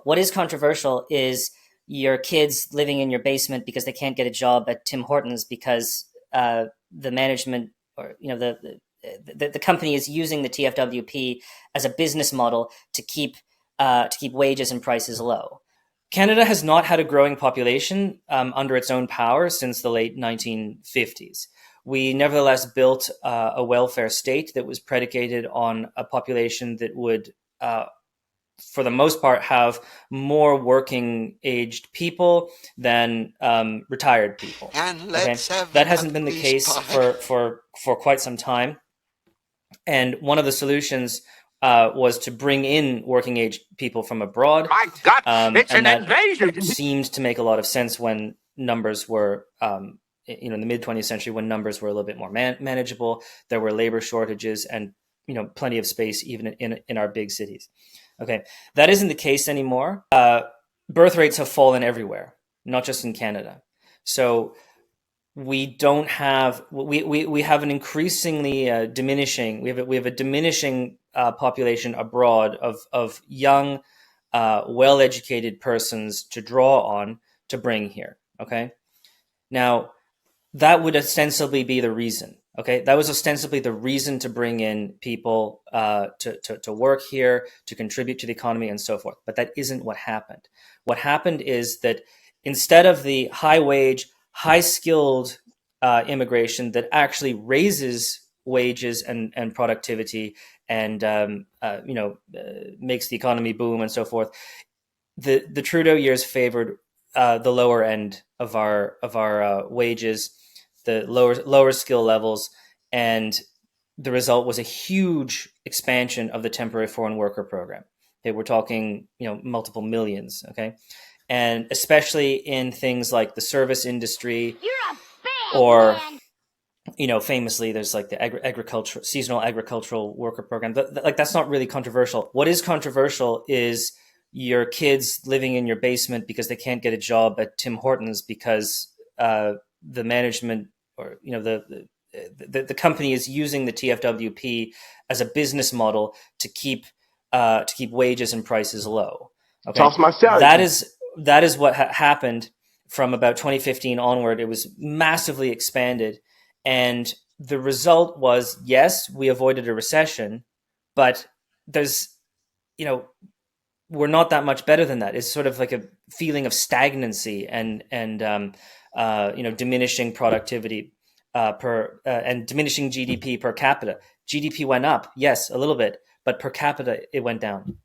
What is controversial is your kids living in your basement because they can't get a job at Tim Hortons because the management or the company is using the TFWP as a business model to keep wages and prices low. Canada has not had a growing population under its own power since the late 1950s. We nevertheless built a welfare state that was predicated on a population that would, for the most part, have more working-aged people than retired people. And let's have that hasn't been the case for quite some time. And one of the solutions was to bring in working-age people from abroad. My God, it's an invasion! Seemed to make a lot of sense when numbers were, in the mid-20th century, when numbers were a little bit more manageable. There were labor shortages and, plenty of space even in our big cities. Okay, that isn't the case anymore. Birth rates have fallen everywhere, not just in Canada. So we don't have we have an increasingly diminishing. We have a diminishing population abroad of young, well-educated persons to draw on to bring here. Okay, now that would ostensibly be the reason. Okay, that was ostensibly the reason to bring in people to work here, to contribute to the economy, and so forth. But that isn't what happened. What happened is that instead of the high-wage, high-skilled immigration that actually raises wages and productivity and makes the economy boom and so forth, the Trudeau years favored the lower end of our wages, the lower skill levels, and the result was a huge expansion of the temporary foreign worker program. Okay, we're talking multiple millions. Okay, and especially in things like the service industry, or famously there's like the seasonal agricultural worker program. That's not really controversial. What is controversial is your kids living in your basement because they can't get a job at Tim Hortons because the management or the company is using the TFWP as a business model to keep wages and prices low. Okay, Toss my salary. That is what happened from about 2015 onward. It was massively expanded, and the result was, yes, we avoided a recession, but there's we're not that much better than that. It's sort of like a feeling of stagnancy and diminishing productivity and diminishing GDP per capita. GDP went up, yes, a little bit, but per capita it went down.